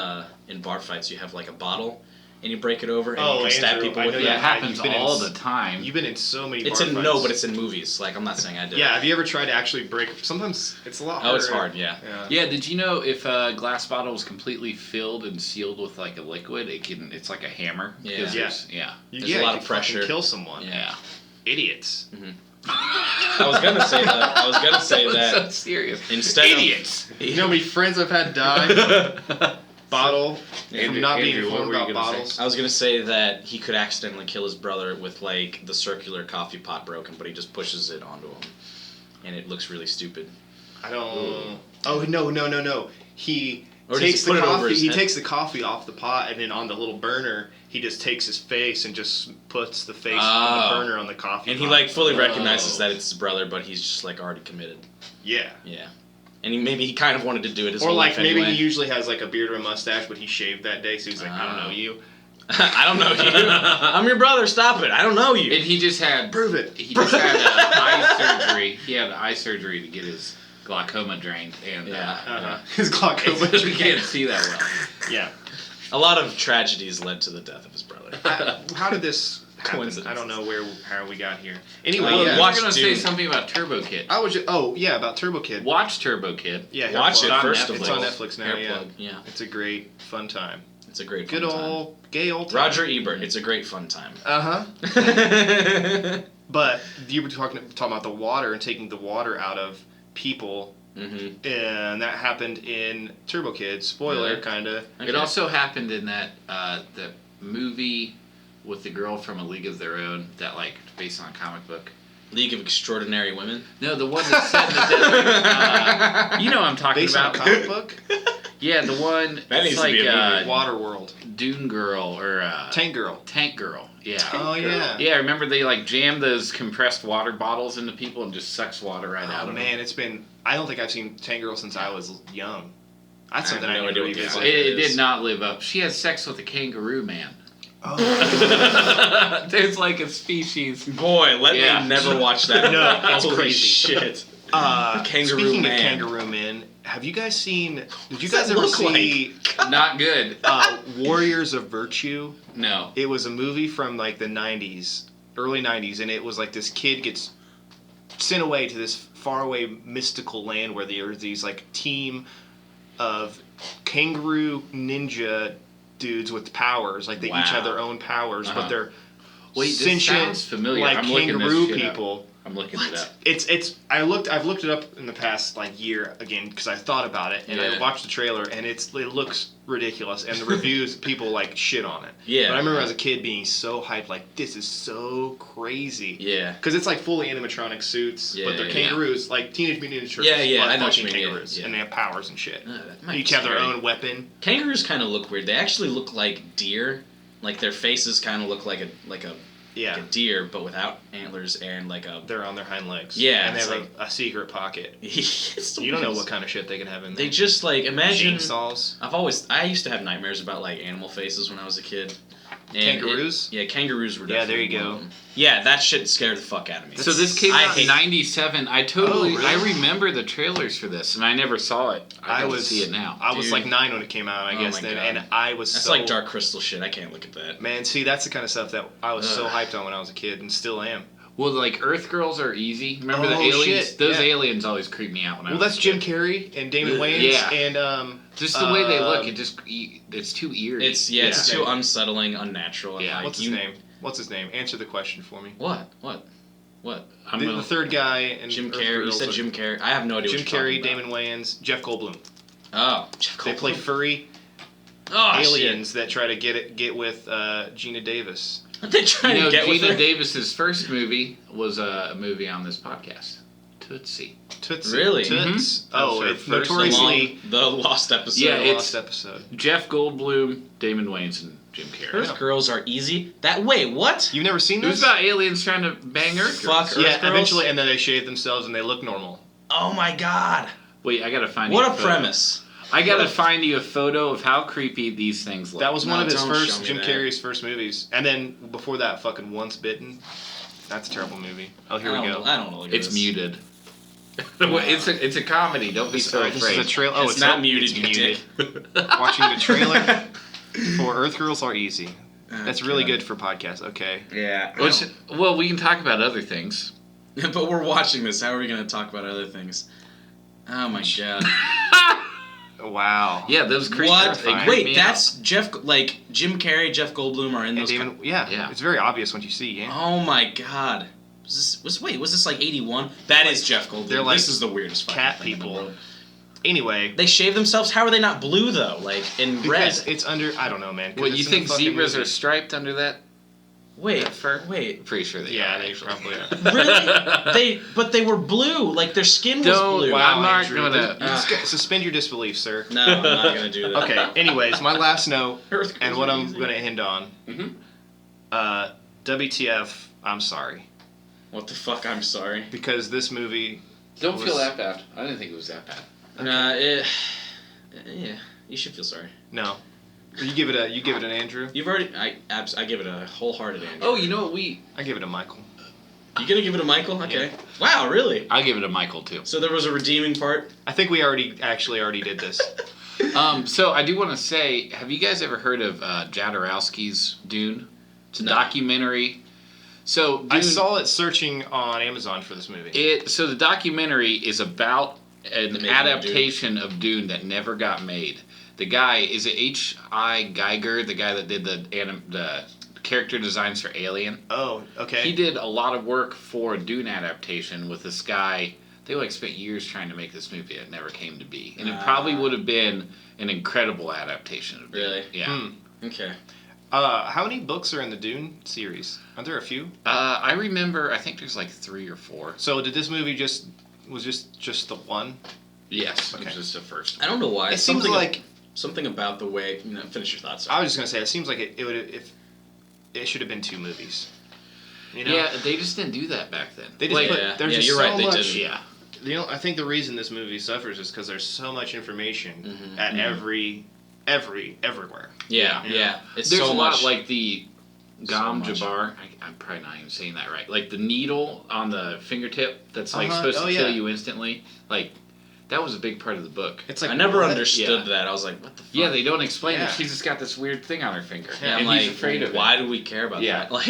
in bar fights you have like a bottle and you break it over and you can stab people with it? Yeah, it happens all the time. You've been in so many bar fights. No, but it's in movies. Like, I'm not saying I did. Yeah, have you ever tried to actually break... Sometimes it's a lot harder. Oh, it's hard, yeah. Yeah, did you know if a glass bottle is completely filled and sealed with like a liquid, it's like a hammer? Yeah. There's a lot of pressure. Kill someone. Yeah. Idiots. Mm-hmm. I was gonna say that. So serious. Instead idiots. You know how many friends I've had die? Bottle. From not being informed about bottles. I was gonna say that he could accidentally kill his brother with like the circular coffee pot broken, but he just pushes it onto him, and it looks really stupid. I don't. Oh no! takes the coffee. He takes the coffee off the pot, and then on the little burner, he just takes his face and just puts the face on the burner on the coffee. And he like fully recognizes that it's his brother, but he's just like already committed. Yeah. Yeah. And maybe he kind of wanted to do it his whole life. Or like maybe anyway. he usually has like a beard or a mustache, but he shaved that day, so he's like, I don't know you. I don't know you. I'm your brother. Stop it. I don't know you. And he just had... Prove it. He just had eye surgery. He had eye surgery to get his glaucoma drained. And his glaucoma drained. You can't see that well. Yeah. A lot of tragedies led to the death of his brother. How did this happen? I don't know how we got here. Anyway, I was going to say something about Turbo Kid. About Turbo Kid. Watch Turbo Kid. Yeah, watch it first of all. It's on Netflix now. Yeah. It's a great fun time. It's a great good old gay old time. Roger Ebert. It's a great fun time. But you were talking about the water and taking the water out of people. Mm-hmm. And that happened in Turbo Kid. Spoiler, kind of. Okay. It also happened in that the movie with the girl from A League of Their Own, that like based on a comic book. League of Extraordinary Women? No, the one that's set in the desert. You know what I'm talking about. Based on a comic book? Yeah, the one. That needs to be a movie. Waterworld. Dune Girl or Tank Girl. Tank Girl. Yeah. Yeah. Yeah, remember they like jam those compressed water bottles into people and just sucks water right out of them. Oh man, it's been. I don't think I've seen Tank Girl since I was young. That's something I need to revisit. It did not live up. She has sex with a kangaroo man. Oh. There's like a species. Boy, let me never watch that. No, it's Holy crazy. Shit. Speaking of Kangaroo Man, have you guys seen? Did you guys ever see? Not good. Warriors of Virtue. No. It was a movie from like the '90s, early '90s, and it was like this kid gets sent away to this faraway mystical land where there are these like team of kangaroo ninja dudes with powers. Like they each have their own powers, but they're sentient, familiar. like kangaroo people. I'm looking it up. I've looked it up in the past like year again because I thought about it and I watched the trailer and it looks ridiculous and the reviews people like shit on it. Yeah. But I remember as a kid being so hyped like this is so crazy. Yeah. Because it's like fully animatronic suits, but they're kangaroos like Teenage Mutant Ninja Turtles. Yeah. I know what you mean. Kangaroos and they have powers and shit. They each have their own weapon. Kangaroos kind of look weird. They actually look like deer. Like their faces kind of look like a deer, but without antlers and like a... They're on their hind legs. Yeah. And they have a secret pocket. You don't know what kind of shit they can have in there. They just like, imagine... Chainsaws. I used to have nightmares about like animal faces when I was a kid. And kangaroos? Kangaroos were definitely there you go. Yeah, that shit scared the fuck out of me. So this came out in '97. I remember the trailers for this, and I never saw it. I was see it now. I was like 9 when it came out, I guess, then, and I was That's like Dark Crystal shit. I can't look at that. Man, see, that's the kind of stuff that I was so hyped on when I was a kid, and still am. Well, like Earth Girls are easy. Remember the aliens? Shit. Those aliens always creep me out when I was that's Jim Carrey and Damon Wayans and just the way they look, it's too eerie. It's too unsettling, unnatural. Yeah. What's his name? Answer the question for me. What? The third guy and Jim Carrey. You said Jim Carrey. I have no idea. Jim Carrey, Damon Wayans, Jeff Goldblum. Oh, Jeff Goldblum. They play furry aliens that try to get with Gina Davis. They trying to get Gina with her? Davis's first movie was a movie on this podcast. Tootsie. Really? Toots. Oh, it's notoriously the lost episode. Yeah, the lost episode. Jeff Goldblum, Damon Wayans, and Jim Carrey. Earth Girls are easy. What? You've never seen this? It was about aliens trying to bang Earth Girls. Fuck Earth Girls? Eventually, and then they shave themselves and they look normal. Oh my god. Wait, I gotta find What a premise. I gotta find you a photo of how creepy these things look. That was one of his first, Jim Carrey's first movies. And then before that, fucking Once Bitten. That's a terrible movie. Oh, here we go. I don't know. It's muted. It's a comedy. Don't be so afraid. This is a trailer. Oh, it's not muted. It's muted. Watching the trailer for Earth Girls Are Easy. That's really good for podcasts. Okay. Yeah. Well, we can talk about other things. But we're watching this. How are we going to talk about other things? Oh my god. Wow. Yeah, those creepy. What? Wait, that's Jim Carrey, Jeff Goldblum are in those. Yeah. It's very obvious once you see. Yeah. Oh my god. Was this like 81? That is Jeff Goldblum. They're like this is the weirdest cat people. Anyway, they shave themselves. How are they not blue though? Like in red. It's under. I don't know, man. What you think zebras are striped under that? Wait. Pretty sure they are. They actually. probably are. Really? They were blue. Like their skin was blue. Wow, I'm not Andrew, gonna suspend your disbelief, sir. No, I'm not gonna do that. Okay. Anyways, my last note and what I'm gonna end on. WTF? I'm sorry. What the fuck? I'm sorry. Because this movie. Don't feel that bad. I didn't think it was that bad. Yeah, you should feel sorry. No. You give it an Andrew. You've already. I give it a wholehearted Andrew. Oh, you know what I give it a Michael. You gonna give it a Michael? Okay. Yeah. Wow, really? I give it a Michael too. So there was a redeeming part. I think we already did this. So I do want to say, have you guys ever heard of Jodorowsky's Dune? It's a documentary. So Dune, I saw it searching on Amazon for this movie. So the documentary is about an adaptation of Dune that never got made. The guy, is it H.I. Geiger, the guy that did the character designs for Alien? Oh, okay. He did a lot of work for a Dune adaptation with this guy. They spent years trying to make this movie. It never came to be. And it probably would have been an incredible adaptation of Dune. Really? Yeah. Okay. How many books are in the Dune series? Aren't there a few? I remember, I think there's like 3 or 4. So did this movie just the one? Yes, Okay. it was just the first one. I don't know why. It seems like something about the way. Finish your thoughts. I was just gonna say it seems like it would if it should have been 2 movies. You know? Yeah, they just didn't do that back then. They just there's just you're so right. They much. didn't. Yeah. I think the reason this movie suffers is because there's so much information at everywhere. Yeah. It's There's so a much. lot like the Gom much. Jabbar. I'm probably not even saying that right. Like the needle on the fingertip that's supposed to kill you instantly. Like that was a big part of the book. It's like I never understood that. I was like, what the fuck? Yeah, they don't explain it. Yeah. She's just got this weird thing on her finger. Yeah, and I'm he's like, afraid of it. why do we care about Yeah. that? Like,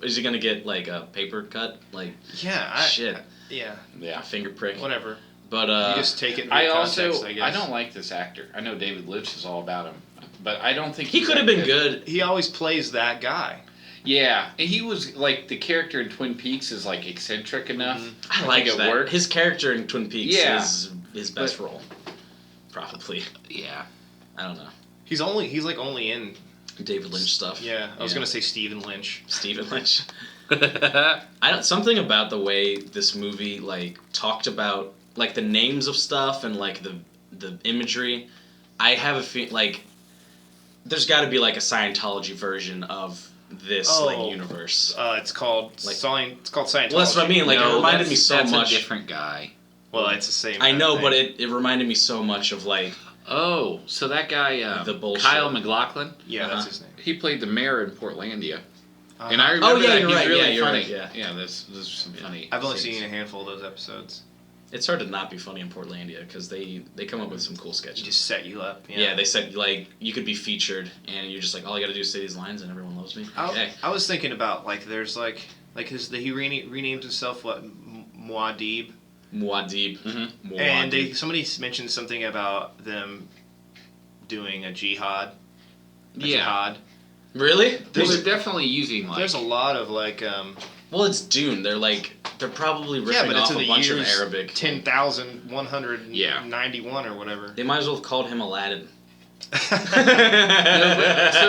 is he gonna get like a paper cut? Like, shit. Yeah. A finger prick. Whatever. But you just take it. I guess. don't like this actor. I know David Lynch is all about him, but I don't think he could have been good. He always plays that guy. Yeah, and he was like the character in Twin Peaks is like eccentric enough. I like it that. worked. His character in Twin Peaks is his best But- role, probably. Yeah. I don't know. He's like only in David Lynch stuff. Yeah, I was gonna say Stephen Lynch. Stephen Lynch. Something about the way this movie like talked about like the names of stuff and like the imagery. I have a feel like there's got to be like a Scientology version of this like universe. It's called Scientology. Well, that's what I mean. Like it reminded me so that's much. a different guy. Well, it's the same. I know, thing. but it reminded me so much of like. Oh, so that guy, the bullshit. Kyle MacLachlan. Yeah, that's his name. He played the mayor in Portlandia, and I remember you're he's right. really You're funny. right, yeah. There's some funny. I've only scenes. seen a handful of those episodes. It's hard to not be funny in Portlandia because they come up with some cool sketches. They just set you up. Yeah, they said like you could be featured and you're just like all you got to do is say these lines and everyone loves me. Okay. I was thinking about like there's like he renamed himself Muad'Dib. Muad'Dib. Mm-hmm. And somebody mentioned something about them doing a jihad. Jihad. Really? They're definitely using like. There's a lot of like. Well, it's Dune. They're probably ripping off a bunch of Arabic. 10,191 or whatever. They might as well have called him Aladdin. So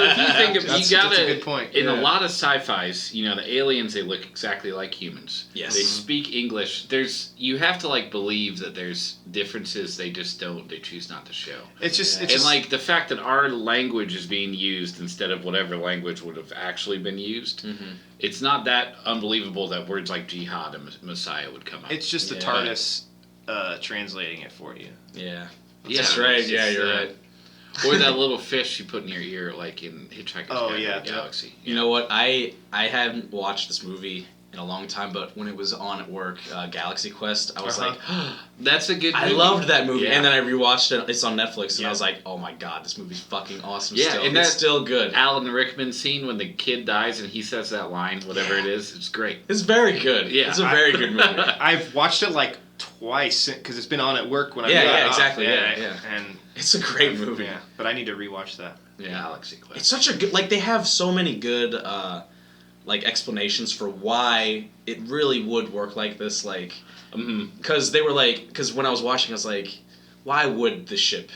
if you think of that's a good point. In a lot of sci-fis, the aliens, they look exactly like humans. Yes. They speak English. You have to like believe that there's differences. They just don't. They choose not to show. It's like the fact that our language is being used instead of whatever language would have actually been used. Mm-hmm. It's not that unbelievable that words like jihad and Messiah would come out. It's just the TARDIS translating it for you. Yeah. Yeah, That's right. Yeah, you're right. Or that little fish you put in your ear, like in Hitchhiker's Guide to the Galaxy. You know what? I haven't watched this movie in a long time, but when it was on at work, Galaxy Quest, I was like, that's a good movie. I loved that movie. Yeah. And then I rewatched it. It's on Netflix, and I was like, oh my god, this movie's fucking awesome still. And it's still good. Alan Rickman scene when the kid dies and he says that line, whatever it is, it's great. It's very good. Yeah. It's a very good movie. I've watched it like twice because it's been on at work when I exactly. Yeah. And it's a great movie. Yeah, but I need to rewatch that. Yeah. Galaxy Quest. It's such a good. Like they have so many good like explanations for why it really would work like this. Like because they were like because when I was watching, I was like, why would the ship?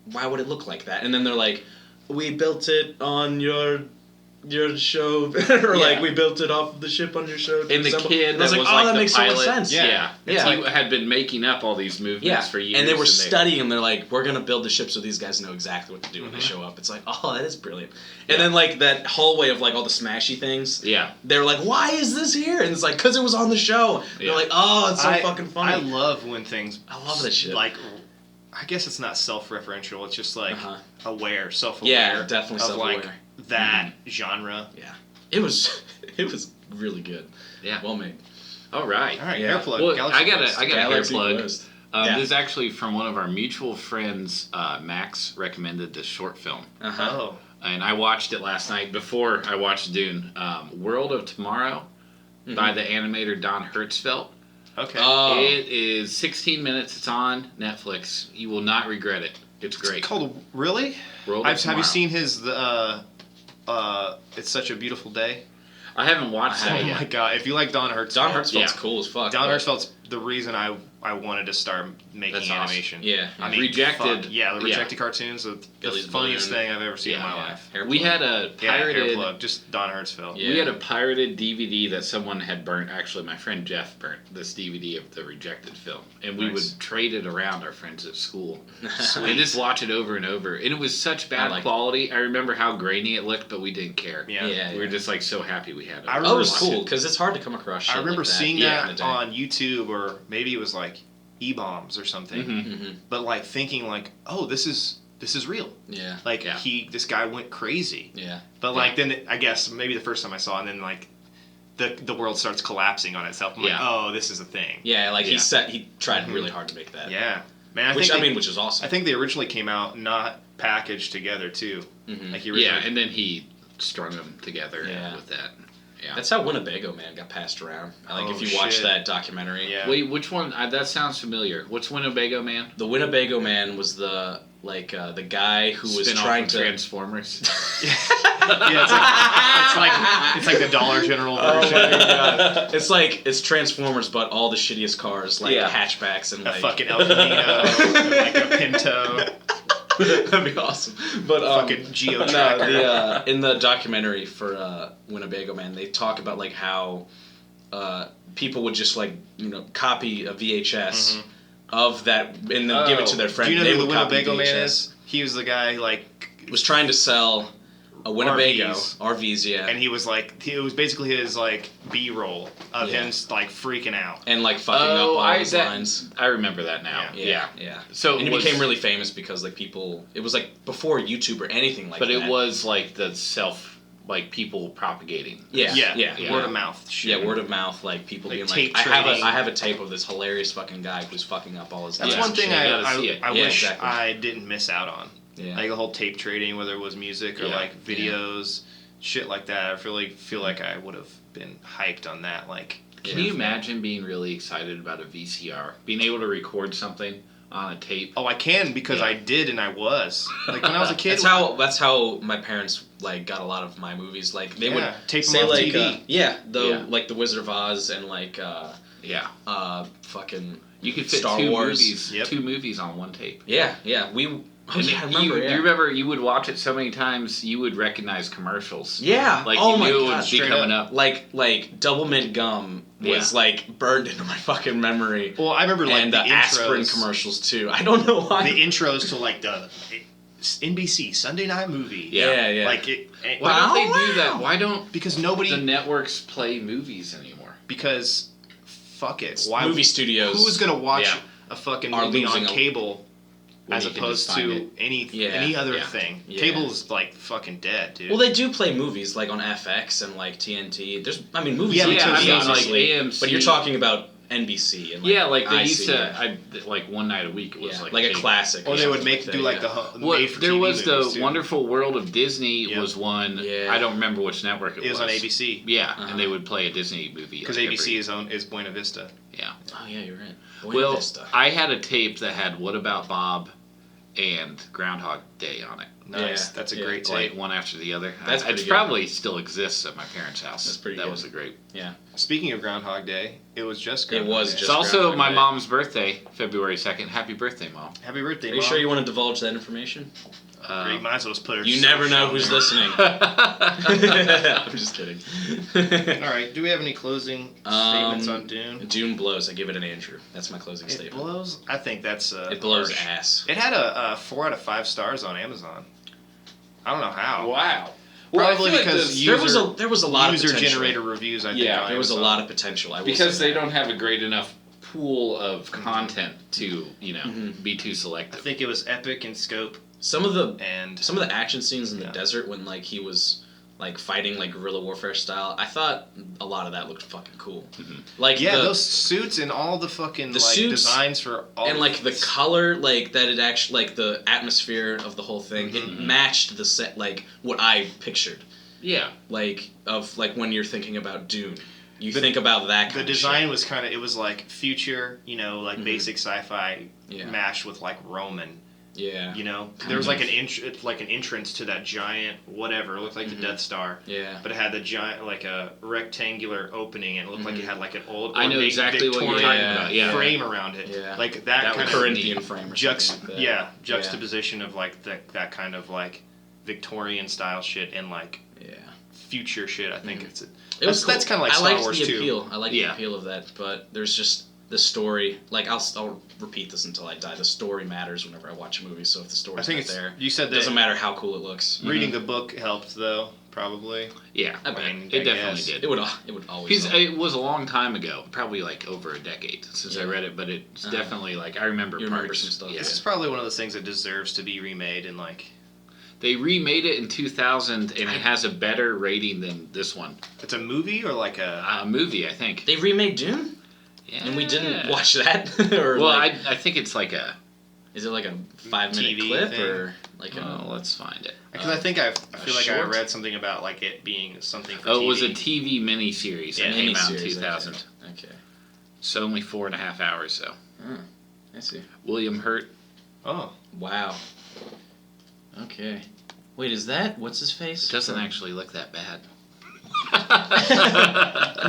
Why would it look like that? And then they're like, we built it on your your show, or like we built it off of the ship on your show. And the kid that was like, that makes pilot, so much sense. Yeah. He had been making up all these movements for years. And they were studying, and they're like, we're gonna build the ship so these guys know exactly what to do when they show up. It's like, oh, that is brilliant. And then like that hallway of like all the smashy things. Yeah. They're like, why is this here? And it's like, because it was on the show. They're like, oh, it's so fucking funny. I love when things. I love that shit. Like, I guess it's not self-referential. It's just like aware, self-aware. Yeah, definitely self-aware. Like that genre. Yeah. It was really good. Yeah. Well made. All right. Hair plug. Well, Galaxy I got a hair plug. This is actually from one of our mutual friends. Max recommended this short film. Oh. And I watched it last night before I watched Dune. World of Tomorrow by the animator Don Hertzfeldt. Okay. It is 16 minutes. It's on Netflix. You will not regret it. It's great. It's called really? World of Tomorrow. Have you seen his It's Such a Beautiful Day? I haven't watched that yet. Oh my god! If you like Don Hertzfeldt, Don Hertzfeldt's cool as fuck. Don Hertzfeldt's the reason I wanted to start making animation. Awesome. Yeah, I mean, Rejected. The Rejected cartoons, the funniest thing I've ever seen in my life. We had a pirated. Hair plug, just Don Hertzfeldt. Yeah. We had a pirated DVD that someone had burnt. Actually, my friend Jeff burnt this DVD of the Rejected film, and we would trade it around our friends at school and just watch it over and over. And it was such bad quality. I remember how grainy it looked, but we didn't care. Yeah. We were just like so happy we had it. It was cool because it's hard to come across shit I remember like that seeing that on YouTube, or maybe it was like E-Bombs or something. But like thinking like, oh, this is real. Yeah. Like this guy went crazy. Yeah. But like then I guess maybe the first time I saw it, and then like the world starts collapsing on itself. I'm like, oh, this is a thing. Yeah, like he tried really hard to make that. Yeah. Man, which is awesome. I think they originally came out not packaged together too. Like he originally, and then he strung them together with that. Yeah. That's how Winnebago Man got passed around. If you watch that documentary. Yeah. Wait, which one? That sounds familiar. What's Winnebago Man? The Winnebago Man was the guy who was trying to Transformers. It's like the Dollar General version. It's Transformers, but all the shittiest cars, hatchbacks and a fucking El Camino, like a Pinto. That'd be awesome. But fucking Geo Tracker. In the documentary for Winnebago Man, they talk about like how people would just copy a VHS of that and then give it to their friend. Do you know they who would the Winnebago Man is? He was the guy was trying to sell a Winnebago RVs, and he was it was basically his B-roll of him freaking out and fucking up all his lines. I remember that now. Yeah. So he became really famous because people. It was before YouTube or anything like that. But it was the people propagating. Yeah. Word of mouth. Shit. Yeah, word of mouth. People being I have a tape of this hilarious fucking guy who's fucking up all his. That's one thing I wish I didn't miss out on. Yeah. The whole tape trading, whether it was music or videos, shit like that. I really feel like I would have been hyped on that. Can you imagine being really excited about a VCR, being able to record something on a tape? Oh, I can because I did, and I was when I was a kid. That's how my parents got a lot of my movies. They would tape say them on TV. The Wizard of Oz and fucking you could fit Star Wars. Two movies on one tape. Yeah. I remember. You remember you would watch it so many times you would recognize commercials. Yeah. You knew it would be coming up. Like Double Mint Gum was burned into my fucking memory. Well, I remember the aspirin commercials too. I don't know why. The intros to the NBC Sunday Night Movie. Yeah. Why don't they do that? Why don't the networks play movies anymore? Because fuck it. Why movie studios? Who's gonna watch a fucking movie on cable? As opposed to any other thing. Yeah. Cable's fucking dead, dude. Well, they do play movies on FX and TNT. There's movies. Yeah, obviously, AMC. But you're talking about NBC and they used to one night a week it was a classic. Or they would there was the too. Wonderful World of Disney was one. I don't remember which network it was. It was on ABC. Yeah, and they would play a Disney movie because ABC is Buena Vista. Yeah. Oh yeah, you're right. Buena Vista. I had a tape that had What About Bob and Groundhog Day on it. Nice. That's a great tape. One after the other. That's it probably still exists at my parents' house. That's pretty good. Was a great. Yeah. Speaking of Groundhog Day, it was just Groundhog Day. It's also my mom's birthday, February 2nd. Happy birthday, Mom. Happy birthday, Mom. Are you sure you want to divulge that information? You might as well just put her. You never know who's listening. I'm just kidding. All right. Do we have any closing statements on Dune? Dune blows. I give it an Andrew. That's my closing statement. It blows? I think that's it blows harsh. Ass. It had a 4 out of 5 stars on Amazon. I don't know how. Wow. Probably because there was a lot of potential. User-generated reviews, I think. Yeah, there was a lot of potential. Because they don't have a great enough pool of content to, be too selective. I think it was epic in scope. Some of the action scenes in the desert when he was fighting guerrilla warfare style, I thought a lot of that looked fucking cool. Mm-hmm. Those suits and all the fucking suits, designs for all and the color that it actually the atmosphere of the whole thing it matched the set what I pictured. Yeah. Of when you're thinking about Dune. You think about that kind of design was kind of, it was future, basic sci-fi mashed with Roman. Yeah. There was an entrance to that giant whatever. It looked like the Death Star. Yeah. But it had the giant a rectangular opening and it looked like it had an old I know exactly Victorian what you're talking about. Yeah. frame around it. Yeah. That kind of Corinthian frame or something like that. Yeah, juxtaposition of that kind of Victorian style shit and future shit. I think that's kind of like Star Wars too. I like the appeal of that, but there's just the story. I'll repeat this until I die. The story matters whenever I watch a movie. So if the story's not there, you said it doesn't matter how cool it looks. Reading the book helped though, probably. Yeah, I mean, it definitely did. It would always. It was a long time ago, probably over a decade since I read it, but it's definitely I remember. You remember some stuff. Yeah. This is probably one of those things that deserves to be remade and They remade it in 2000, and it has a better rating than this one. It's a movie or a movie, I think. They remade Dune? Yeah. And we didn't watch that? Or I think it's Is it a 5-minute clip thing? Or let's find it. Because I think I feel like I read something about it being something for TV. It was a TV miniseries that came out in 2000. Okay. So only 4.5 hours though. I see. William Hurt. Oh. Wow. Okay. Wait, is that what's his face? It doesn't actually look that bad.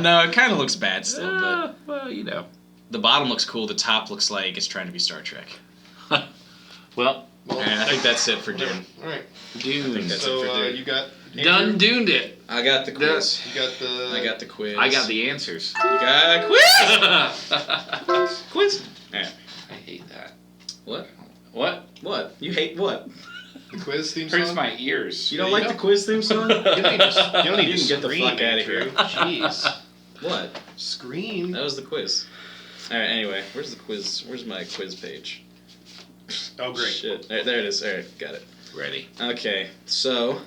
No, it kind of looks bad still, but well, the bottom looks cool. The top looks like it's trying to be Star Trek. Well, I think that's it for Dune. All right, Dune. I think that's it for Dune. You got Andrew? Duned it. I got the quiz. You got the. I got the quiz. I got the answers. You got a quiz. Quiz. Right. I hate that. What? What? You hate what? The quiz theme song? Hurts my ears. You don't like the quiz theme song? You don't need to get the fuck out of here. Jeez. What? Scream. That was the quiz. Alright, anyway, where's the quiz? Where's my quiz page? Oh, great. Shit. There it is. Alright, got it. Ready. Okay, so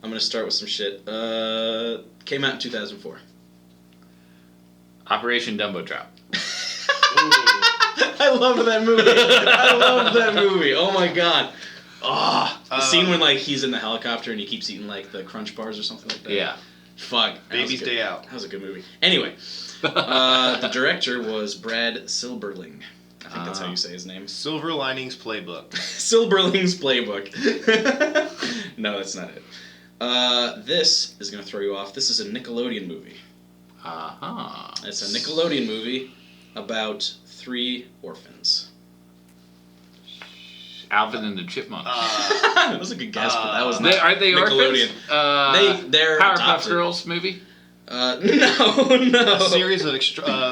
I'm gonna start with some shit. Came out in 2004. Operation Dumbo Drop. I love that movie. Oh my god. The scene when he's in the helicopter and he keeps eating the Crunch bars or something like that. Yeah. Fuck. Baby's Day Out. That was a good movie. Anyway, the director was Brad Silberling. I think that's how you say his name. Silver Linings Playbook. Silberling's Playbook. No, that's not it. This is going to throw you off. This is a Nickelodeon movie. It's a Nickelodeon movie about 3 orphans. Alvin and the Chipmunks. That was a good guess, but that was not Are they Nickelodeon. Orphans? They're Powerpuff adopted. Girls movie? No. A series of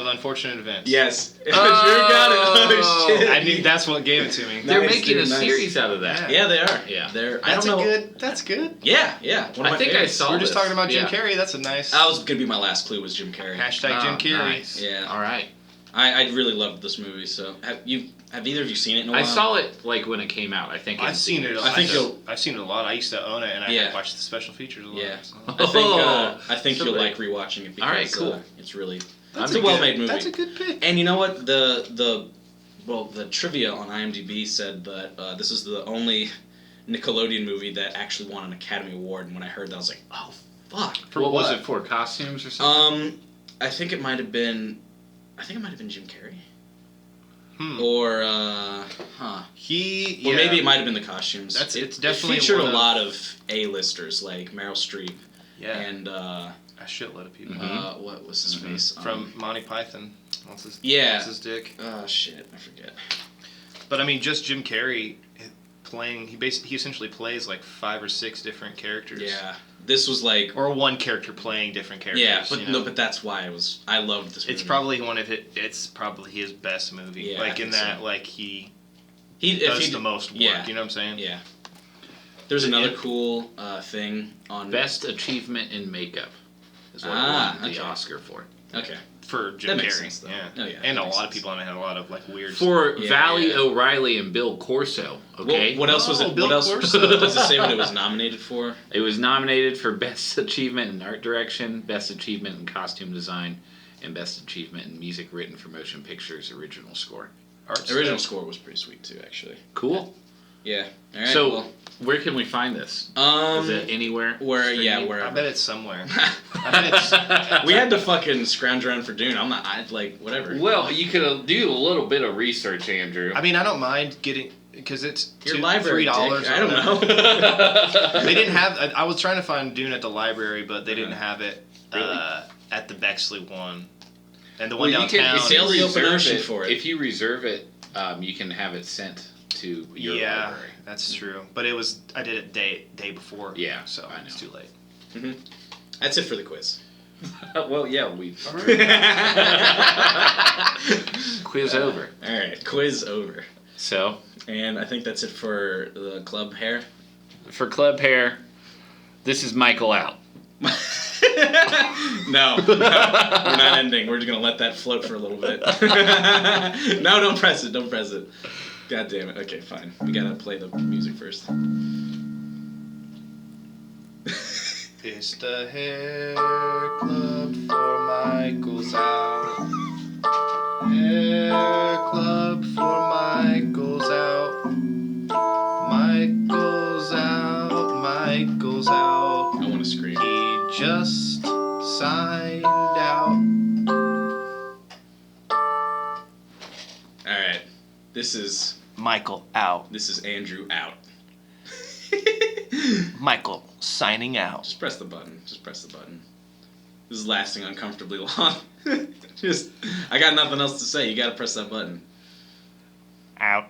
unfortunate events. Yes. You got it. Oh, shit. I knew that's what gave it to me. They're making a series out of that. Yeah, they are. Yeah. That's good. Yeah. I think I saw We're just talking about Jim Carrey. That's a nice. That was going to be my last clue was Jim Carrey. Hashtag Jim Carrey. Nice. Yeah. All right. I really loved this movie. So have either of you seen it in a while? I saw it when it came out. I think I've seen it. I've seen it a lot. I used to own it, and I watched the special features a lot. Yeah. So. I think you'll like rewatching it because all right, cool. It's really That's a well-made movie. That's a good pick. And you know what? The trivia on IMDb said that this is the only Nickelodeon movie that actually won an Academy Award. And when I heard that, I was like, oh fuck. What was it for? Costumes or something? I think it might have been Jim Carrey. Or or maybe it might have been the costumes. It's definitely it featured a lot of A-listers like Meryl Streep and A shitload of people. What was his face? From Monty Python. What's his dick? Oh, shit. I forget. But, I mean, just Jim Carrey playing... He essentially plays, like, 5 or 6 different characters. Yeah. This was like... Or one character playing different characters. Yeah, but no, but that's why I loved this movie. It's probably it's probably his best movie. Yeah, like, in that, so. like, he does the most work. Yeah. You know what I'm saying? Yeah. There's another cool thing on... Best achievement in makeup is what he won the Oscar for. Okay. For Jim That Carrey. makes sense, though. Yeah. Oh, yeah. And a lot of people, I mean, had a lot of, like, weird For Valley O'Reilly and Bill Corso, okay? Well, what else was it? Bill What else Corso. does it say what it was nominated for? It was nominated for Best Achievement in Art Direction, Best Achievement in Costume Design, and Best Achievement in Music Written for Motion Pictures Original Score. Original score was pretty sweet, too, actually. Cool. Yeah. All right, so, where can we find this? Is it anywhere? Wherever. I bet it's somewhere. We had to fucking scrounge around for Dune. Whatever. Well, you could do a little bit of research, Andrew. I mean, I don't mind getting... Because it's your library, $3. I don't know. They didn't have... I was trying to find Dune at the library, but they didn't have it at the Bexley one. And the one downtown... Sail the open ocean for it. If you reserve it, you can have it sent to your library. That's true. But I did it day before. Yeah, so it's too late. Mm-hmm. That's it for the quiz. Well, yeah, quiz over. All right, quiz over. So, and I think that's it for the club hair. For club hair, this is Michael out. No, we're not ending. We're just gonna let that float for a little bit. No, don't press it. Don't press it. God damn it. Okay, fine. We gotta play the music first. It's the hair club for Michael's out. Hair club for Michael's out. Michael's out. Michael's out. I want to scream. He just signed out. Alright. This is... Michael out. This is Andrew out. Michael signing out. Just press the button. Just press the button. This is lasting uncomfortably long. I got nothing else to say. You gotta press that button. Out.